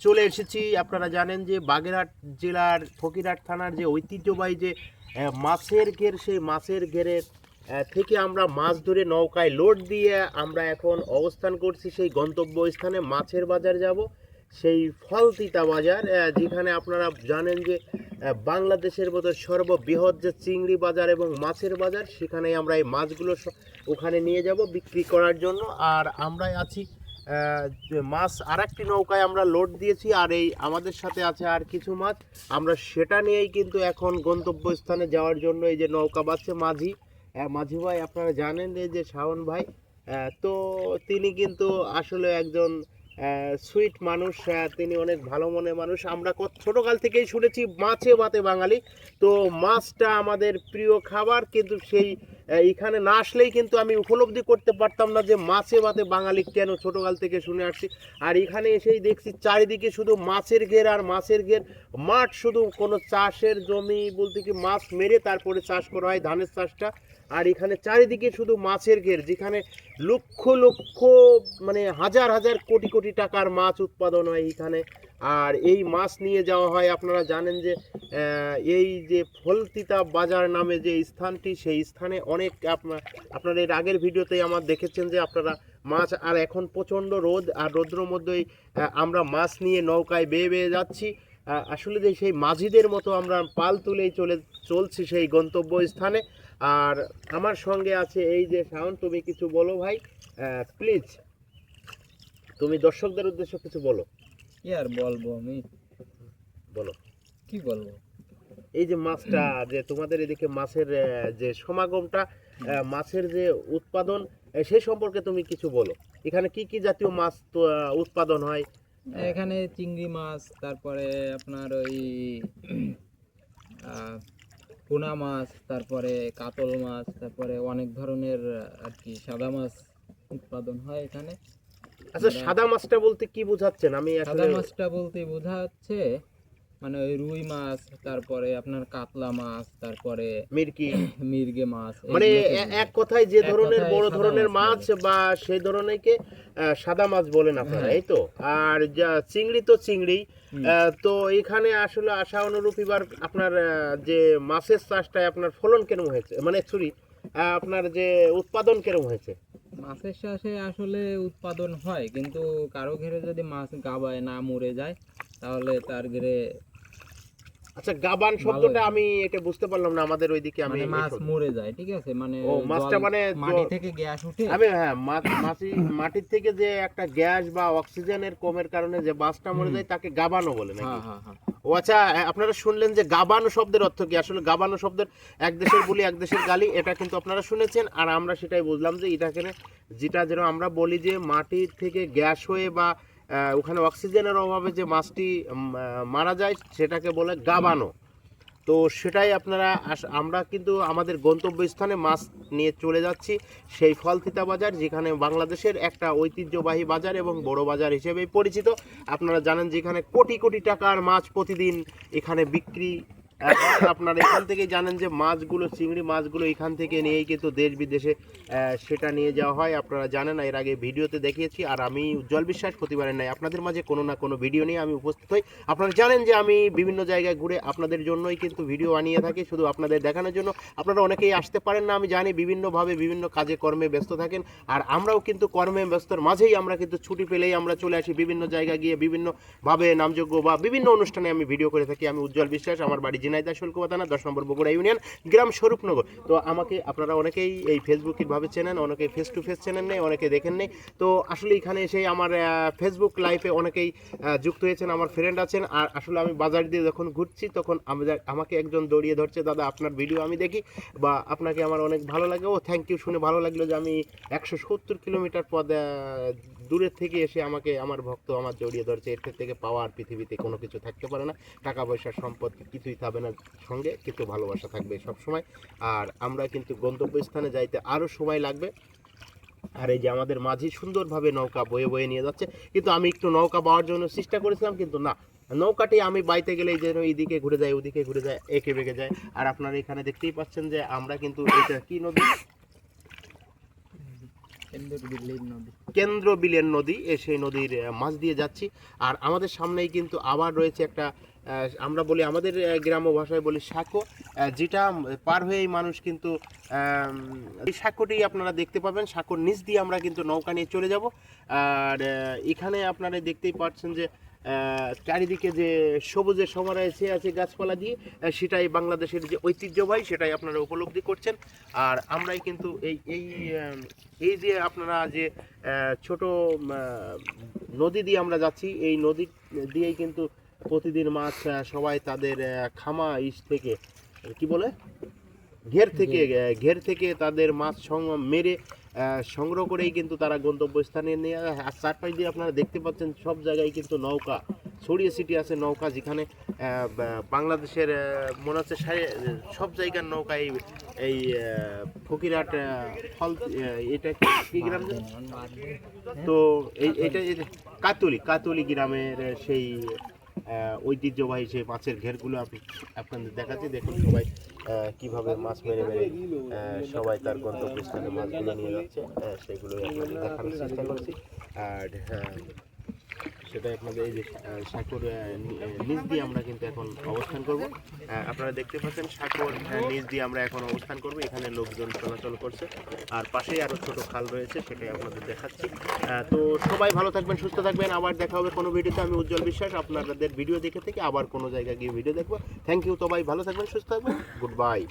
চলে এসেছি। আপনারা জানেন যে বাগেরহাট জেলার ফকিরহাট থানার যে ঐতিহ্যবাহী যে মাছের ঘের, সেই মাছের ঘেরের থেকে আমরা মাছ ধরে নৌকায় লোড দিয়ে আমরা এখন অবস্থান করছি সেই গন্তব্যস্থানে মাছের বাজার যাব, সেই ফলতিতা বাজার, যেখানে আপনারা জানেন যে বাংলাদেশের মতো সর্ববৃহৎ যে চিংড়ি বাজার এবং মাছের বাজার, সেখানে আমরা এই মাছগুলো ওখানে নিয়ে যাব বিক্রি করার জন্য। আর আমরাই আছি মাছ আর একটি নৌকায় আমরা লোড দিয়েছি, আর এই আমাদের সাথে আছে আর কিছু মাছ। আমরা সেটা নিয়েই কিন্তু এখন গন্তব্যস্থানে যাওয়ার জন্য এই যে নৌকা বাসছে মাঝি, মাঝি ভাই আপনারা জানেন এই যে শাওন ভাই, তো তিনি কিন্তু আসলে একজন সুইট মানুষ, তিনি অনেক ভালো মনের মানুষ। আমরা ছোটোকাল থেকেই শুনেছি মাছে ভাতে বাঙালি, তো মাছটা আমাদের প্রিয় খাবার, কিন্তু সেই এখানে না আসলেই কিন্তু আমি উপলব্ধি করতে পারতাম না যে মাছে ভাতে বাঙালি কেন, ছোটোকাল থেকে শুনে আসছি। আর এখানে এসেই দেখছি চারিদিকে শুধু মাছের ঘের আর মাছের ঘের, মাঠ শুধু কোনো চাষের জমি বলতে কি মাছ মেরে তারপরে চাষ করা হয় ধানের চাষটা। আর এখানে চারিদিকে শুধু মাছের ঘের, যেখানে লক্ষ লক্ষ মানে হাজার হাজার কোটি কোটি টাকার মাছ উৎপাদন হয় এখানে। আর এই মাছ নিয়ে যাওয়া হয়, আপনারা জানেন যে এই যে ফলতিতা বাজার নামে যে স্থানটি, সেই স্থানে অনেক আপনারা এর আগের ভিডিওতেই আমার দেখেছেন যে আপনারা মাছ, আর এখন প্রচণ্ড রোদ, আর রৌদ্রের মধ্যেই আমরা মাছ নিয়ে নৌকায় বেয়ে বেয়ে যাচ্ছি। আসলে যে সেই মাঝিদের মতো আমরা পাল তুলেই চলছি সেই গন্তব্য স্থানে। আর আমার সঙ্গে আছে এই যে শাওন, তুমি কিছু বলো ভাই, প্লিজ তুমি দর্শকদের উদ্দেশ্যে কিছু বলো। কি আর বলবো, আমি বলো কি বলবো। এই যে মাছটা, যে তোমাদের এদিকে মাছের যে সমাগমটা, মাছের যে উৎপাদন, সেই সম্পর্কে তুমি কিছু বলো। এখানে কি কি জাতীয় মাছ তো উৎপাদন হয়? এখানে চিংড়ি মাছ, তারপরে আপনার ওই পোনা মাছ, তারপরে কাতল মাছ, তারপরে অনেক ধরনের আর কি সাদা মাছ উৎপাদন হয় এখানে। আচ্ছা, সাদা মাছটা বলতে কি বোঝাচ্ছেন? আমি সাদা আসলে মাছটা বলতে বোঝা যাচ্ছে মানে ওই রুই মাছ, তারপরে আপনার কাতলা মাছ, তারপরে মিরকি, মির্গে মাছ, মানে এক কথায় যে ধরনের বড় সাদা ধরনের মাছ বলে। বা সেই ধরনেরকে সাদা মাছ বলেন আপনারা, হ্যাঁ। এই তো। আর যা চিংড়ি তো চিংড়ি। হুম। তো এখানে আসলে আশা অনুরূপ এবার আপনার যে মাছের চাষটায় আপনার ফলন কেরম হয়েছে, মানে সরি আপনার যে উৎপাদন কেরম হয়েছে? মাছের চাষে আসলে উৎপাদন হয়, কিন্তু কারো ঘেরে যদি মাছ গাবায় না মরে যায় তাহলে তার ঘেরে আচ্ছা, গাবান ভালো শব্দটা হয়। আমি এটা বুঝতে পারলাম না, আমাদের ওইদিকে আমি মানে এই মাছ শব্দ- মরে যায়, ঠিক আছে, মানে ও মাছটা মানে মাটি থেকে গ্যাস উঠে। আমি হ্যাঁ মাটির থেকে যে একটা গ্যাস বা অক্সিজেনের কমের কারণে যে মাছটা মরে হুম। যায় তাকে গাবানো বলে নাকি? হ্যাঁ হ্যাঁ হ্যাঁ। ও আচ্ছা, আপনারা শুনলেন যে গাবানো শব্দের অর্থ কি? আসলে গাবানো শব্দের এক দেশের বলি এক দেশের গালি, এটা কিন্তু আপনারা শুনেছেন। আর আমরা সেটাই বুঝলাম যে এটাকে, যেটা যেন আমরা বলি যে মাটির থেকে গ্যাস হয়ে বা ওখানে অক্সিজেনের অভাবে যে মাছটি মারা যায়, সেটাকে বলে গাবানো। তো সেটাই আপনারা আমরা কিন্তু আমাদের গন্তব্যস্থানে মাছ নিয়ে চলে যাচ্ছি সেই ফলতিতা বাজার, যেখানে বাংলাদেশের একটা ঐতিহ্যবাহী বাজার এবং বড় বাজার হিসেবেই পরিচিত। আপনারা জানেন যেখানে কোটি কোটি টাকার মাছ প্রতিদিন এখানে বিক্রি আপনারা এখান থেকেই জানেন যে মাছগুলো, চিংড়ি মাছগুলো এখান থেকে নিয়েই কিন্তু দেশ বিদেশে সেটা নিয়ে যাওয়া হয়। আপনারা জানেন, এর আগে ভিডিওতে দেখিয়েছি। আর আমি উজ্জ্বল বিশ্বাস প্রতিবারের নাই আপনাদের মাঝে কোনো না কোনো ভিডিও নিয়ে আমি উপস্থিত হই। আপনারা জানেন যে আমি বিভিন্ন জায়গায় ঘুরে আপনাদের জন্যই কিন্তু ভিডিও বানিয়ে থাকি, শুধু আপনাদের দেখানোর জন্য। আপনারা অনেকেই আসতে পারেন না আমি জানি, বিভিন্নভাবে বিভিন্ন কাজে কর্মে ব্যস্ত থাকেন। আর আমরাও কিন্তু কর্মে ব্যস্তর মাঝেই আমরা কিন্তু ছুটি পেলেই আমরা চলে আসি বিভিন্ন জায়গায় গিয়ে বিভিন্নভাবে নামযোগ্য বা বিভিন্ন অনুষ্ঠানে আমি ভিডিও করে থাকি। আমি উজ্জ্বল বিশ্বাস, আমার বাড়ি ঝিনাইদহ শুল্কোয়া থানা 10 নম্বর বগুড়া ইউনিয়ন, গ্রাম স্বরূপনগর। তো আমাকে আপনারা অনেকেই এই ফেসবুকের ভাবে চেনেন, অনেকে ফেস টু ফেস চেনেন নেই, অনেকে দেখেন নেই। তো আসলে এখানে এসে আমার ফেসবুক লাইভে অনেকেই যুক্ত হয়েছেন, আমার ফ্রেন্ড আছেন। আর আসলে আমি বাজার দিয়ে যখন ঘুরছি তখন আমাকে একজন দৌড়িয়ে ধরছে, দাদা আপনার ভিডিও আমি দেখি বা আপনাকে আমার অনেক ভালো লাগে। ও থ্যাংক ইউ, শুনে ভালো লাগলো যে আমি 170 কিলোমিটার পথ দূরের থেকে এসে আমাকে আমার ভক্ত আমার জড়িয়ে ধরছে। এর থেকে পাওয়ার পৃথিবীতে কোনো কিছু থাকতে পারে না, টাকা পয়সা সম্পদ কিছুই থাকবে না সঙ্গে, কিন্তু ভালোবাসা থাকবে সব সময়। আর আমরা কিন্তু গন্তব্যস্থানে যাইতে আরও সময় লাগবে। আর এই যে আমাদের মাঝি সুন্দরভাবে নৌকা বয়ে বয়ে নিয়ে যাচ্ছে, কিন্তু আমি একটু নৌকা পাওয়ার জন্য চেষ্টা করেছিলাম, কিন্তু না, নৌকাটি আমি বাইতে গেলে যেন এইদিকে ঘুরে যায় ওদিকে ঘুরে যায়, এঁকে বেঁকে যায়। আর আপনারা এখানে দেখতেই পাচ্ছেন যে আমরা কিন্তু এটা কি নদী, কেন্দ্র বিলের নদী, সেই নদীর মাছ দিয়ে যাচ্ছি। আর আমাদের সামনেই কিন্তু আবার রয়েছে একটা আমরা বলি আমাদের গ্রাম্য ভাষায় বলি সাঁকো, যেটা পার হয়েই মানুষ কিন্তু এই সাঁকোটি আপনারা দেখতে পাবেন। সাঁকোর নিচ দিয়ে আমরা কিন্তু নৌকা নিয়ে চলে যাব। আর এখানে আপনারা দেখতেই পাচ্ছেন যে চারিদিকে যে সবুজের সমারোহে ছেয়ে আছে গাছপালা দিয়ে, সেটাই বাংলাদেশের যে ঐতিহ্যবাহী সেটাই আপনারা উপলব্ধি করছেন। আর আমরাই কিন্তু এই যে আপনারা যে ছোট নদী দিয়ে আমরা যাচ্ছি, এই নদী দিয়েই কিন্তু প্রতিদিন মাছ সবাই তাদের খামা থেকে কি বলে ঘের থেকে তাদের মাছ মেরে সংগ্রহ করেই কিন্তু তারা গন্তব্যস্থানে নিয়ে। আর চারপাশ দিয়ে আপনারা দেখতে পাচ্ছেন সব জায়গায় কিন্তু নৌকা ছড়িয়ে ছিটিয়ে আছে, নৌকা যেখানে বাংলাদেশের মনে হচ্ছে সব জায়গার নৌকা এই ফকিরহাট ফল, এটা কি গ্রাম তো এটা কাতুলি গ্রামের সেই ঐতিহ্যবাহী সেই মাছের ঘেরগুলো আপনাদের দেখাচ্ছি। দেখুন সবাই কিভাবে মাছ মেরে সবাই তার গন্তব্যস্থানে মাছগুলো নিয়ে যাচ্ছে, সেগুলোই আপনাদের দেখানোর চেষ্টা করছি। আর সেটাই আপনাদের এই যে সাঁকোর নিচ দিয়ে আমরা কিন্তু এখন অবস্থান করব। আপনারা দেখতে পাচ্ছেন সাঁকোর নিচ দিয়ে আমরা এখন অবস্থান করব। এখানে লোকজন চলাচল করছে, আর পাশেই আরও ছোট খাল রয়েছে, সেটাই আপনাদের দেখাচ্ছি। তো সবাই ভালো থাকবেন, সুস্থ থাকবেন। আবার দেখা হবে কোনো ভিডিওতে। আমি উজ্জ্বল বিশ্বাস, আপনাদের ভিডিও দেখে থেকে আবার কোনো জায়গায় গিয়ে ভিডিও দেখবো। Thank you. সবাই ভালো থাকবেন, সুস্থ থাকবেন। Good by.